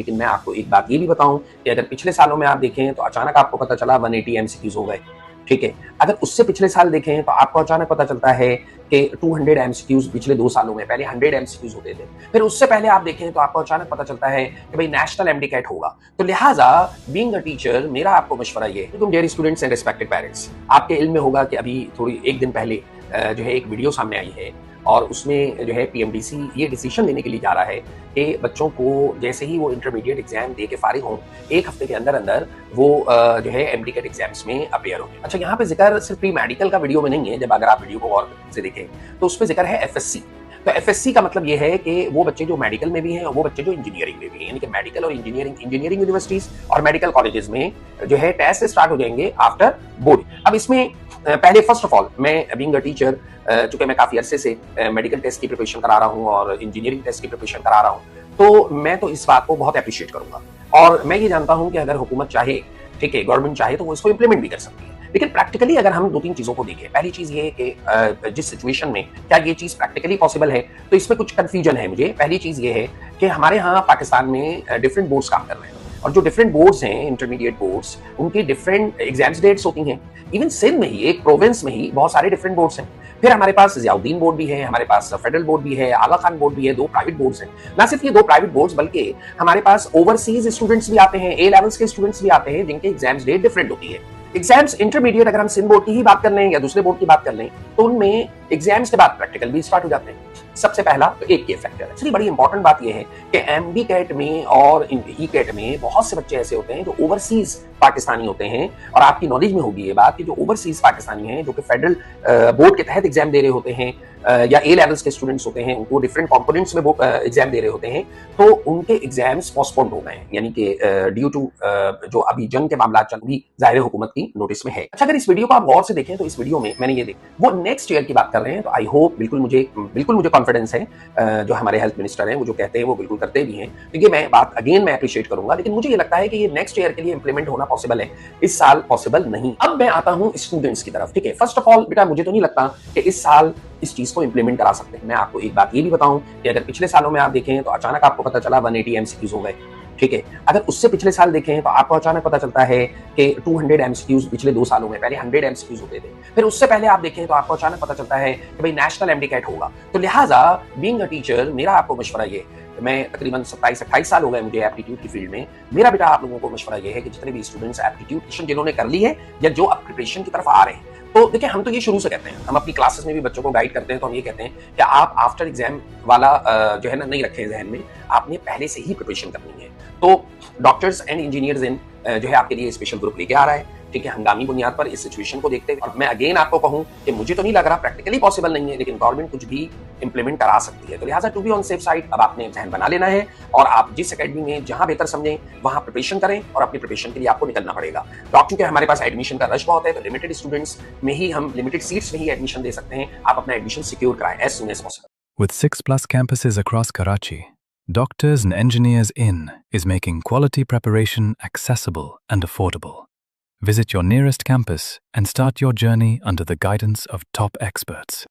लेकिन मैं आपको एक बात ये भी बताऊं कि अगर पिछले सालों में आप देखें तो अचानक आपको पता चला 180 एमसीक्यूज हो गए, ठीक है। अगर उससे पिछले साल देखें तो आपको अचानक पता चलता है कि 200 एमसीक्यूज पिछले 2 सालों में, पहले 100 एमसीक्यूज होते थे। फिर उससे पहले आप देखें तो आपको अचानक पता चलता है कि भाई नेशनल एमडी कैट होगा। तो लिहाजा बीइंग अ टीचर मेरा आपको मशवरा ये है, तुम dear students and respected parents, आपके इल्म में होगा कि अभी थोड़ी एक दिन पहले जो है एक वीडियो सामने आई है और उसमें जो है पीएमडीसी ये डिसीजन लेने के लिए जा रहा है कि बच्चों को जैसे ही वो इंटरमीडिएट एग्जाम दे के फारिग हों, एक हफ्ते के अंदर अंदर वो जो है एमडी कैट एग्जाम्स में अपेयर हो। अच्छा, यहाँ पे जिक्र सिर्फ प्री मेडिकल का वीडियो में नहीं है, जब अगर आप वीडियो को गौर से देखें तो उस पर जिक्र है एफएससी। तो एफएससी का मतलब ये है कि वो बच्चे जो मेडिकल में भी हैं और वो बच्चे जो इंजीनियरिंग में भी हैं, यानी कि मेडिकल और इंजीनियरिंग यूनिवर्सिटीज और मेडिकल कॉलेजेस में जो है टेस्ट स्टार्ट हो जाएंगे आफ्टर बोर्ड। अब इसमें पहले फर्स्ट ऑफ ऑल मैं बीइंग अ टीचर, चूंकि मैं काफी अरसे से मेडिकल टेस्ट की प्रिपरेशन करा रहा हूँ और इंजीनियरिंग टेस्ट की प्रिपरेशन करा रहा हूँ, तो मैं तो इस बात को बहुत अप्रिशिएट करूंगा और मैं ये जानता हूँ कि अगर हुकूमत चाहे, ठीक है, गवर्नमेंट चाहे तो वो इसको इंप्लीमेंट भी कर सकती है। लेकिन प्रैक्टिकली अगर हम 2-3 चीजों को देखें, पहली चीज ये है कि जिस सिचुएशन में क्या ये चीज प्रैक्टिकली पॉसिबल है, तो इसमें कुछ कंफ्यूजन है मुझे। पहली चीज ये है कि हमारे यहाँ पाकिस्तान में डिफरेंट बोर्ड्स काम कर रहे हैं और जो डिफरेंट बोर्ड्स हैं, इंटरमीडिएट बोर्ड्स, उनकी डिफरेंट एग्जाम्स डेट्स होती हैं। इवन सिंध में ही, एक प्रोविंस में ही बहुत सारे डिफरेंट बोर्ड्स हैं। फिर हमारे पास जियाउद्दीन बोर्ड भी है, हमारे पास फेडरल बोर्ड भी है, आगा खान बोर्ड भी है, 2 प्राइवेट बोर्ड्स हैं। ना सिर्फ ये 2 प्राइवेट बोर्ड्स बल्कि हमारे पास ओवरसीज स्टूडेंट्स भी आते हैं, ए लेवल्स के स्टूडेंट्स भी आते हैं जिनके एग्जाम्स डेट डिफरेंट होती है। एग्जाम्स इंटरमीडिएट अगर हम सिंध बोर्ड की ही बात कर लें या दूसरे बोर्ड की बात कर लें तो उनमें एग्जाम्स के बाद प्रैक्टिकल भी स्टार्ट हो जाते हैं। सबसे पहला तो एक ये फैक्टर है। इसलिए बड़ी इंपॉर्टेंट बात यह है कि एमडी कैट में और ई कैट में बहुत से बच्चे ऐसे होते हैं जो ओवरसीज पाकिस्तानी होते हैं और आपकी नॉलेज में होगी ये बात कि जो ओवरसीज पाकिस्तानी हैं जो कि फेडरल बोर्ड के तहत एग्जाम दे रहे होते हैं या ए लेवल्स के स्टूडेंट्स होते हैं, उनको डिफरेंट कंपोनेंट्स में एग्जाम दे रहे होते हैं, तो उनके एग्जाम्स पोस्टपोन्ड हो गए हैं, यानी कि ड्यू टू जो अभी जंग के मामला चल भी ज़ाहिर हुकूमत की नोटिस में है। अच्छा, अगर इस वीडियो को आप गौर से देखें तो इस वीडियो में मैंने ये देखा वो नेक्स्ट ईयर की बात कर रहे हैं। तो आई होप, बिल्कुल मुझे कॉन्फिडेंस है, जो हमारे हेल्थ मिनिस्टर हैं वो जो कहते हैं वो बिल्कुल करते भी हैं। तो ये मैं बात अगेन मैं अप्रिशिएट करूंगा, लेकिन मुझे ये लगता है कि ये नेक्स्ट ईयर के लिए इंप्लीमेंट होना पॉसिबल है, इस साल पॉसिबल नहीं। अब मैं आता हूं स्टूडेंट्स की तरफ, ठीक है। फर्स्ट ऑफ ऑल बेटा, मुझे तो नहीं लगता कि इस साल इस चीज को इंप्लीमेंट करा सकते हैं। मैं आपको एक बात ये भी बताऊं कि अगर पिछले सालों में आप देखें तो अचानक आपको पता चला 180 एमसीक्यूज हो गए, ठीक है। अगर उससे पिछले साल देखें तो आपको अचानक पता चलता है कि 200 एमसीक्यूज पिछले 2 सालों में, पहले 100 एमसीक्यूज होते थे। फिर उससे पहले आप देखें तो आपको अचानक पता चलता है कि भाई नेशनल एमडी कैट होगा। तो लिहाजा बीइंग अ टीचर मेरा आपको मशवरा ये, मैं तकरीबन 27-28 साल हो गए मुझे एप्टीट्यूड की फील्ड में, मेरा बेटा आप लोगों को मशवरा ये है कि जितने भी स्टूडेंट्स एप्टीट्यूड जिन्होंने कर ली है या जो अब प्रिपरेशन की तरफ आ रहे हैं, तो देखिए हम तो ये शुरू से कहते हैं, हम अपनी क्लासेस में भी बच्चों को गाइड करते हैं, तो हम ये कहते हैं कि आप आफ्टर एग्जाम वाला जो है ना नहीं रखें जहन में, आपने पहले से ही प्रिपरेशन करनी है। तो डॉक्टर्स एंड इंजीनियर्स इन जो है आपके लिए स्पेशल ग्रुप लेके आ रहा है, ठीक है, हंगामी बुनियाद पर इस सिचुएशन को देखते हैं। और मैं अगेन आपको कहूं कि मुझे तो नहीं लग रहा, प्रैक्टिकली पॉसिबल नहीं है, लेकिन गवर्नमेंट कुछ भी इंप्लीमेंट करा सकती है। तो लिहाजा to be on safe side, अब आपने जहन बना लेना है और आप जिस एकेडमी में जहां बेहतर समझें वहां प्रिपरेशन करें और अपनी प्रिपरेशन के लिए आपको निकलना पड़ेगा। तो चूंकि हमारे पास एडमिशन का रश बहुत है, तो लिमिटेड स्टूडेंट्स में ही हम लिमिटेड सीट्स में ही एडमिशन दे सकते हैं। आप अपना एडमिशन सिक्योर कराएं as soon as possible. With 6+ campuses across Karachi, Doctors and Engineers In is making quality preparation accessible and affordable. Visit your nearest campus and start your journey under the guidance of top experts.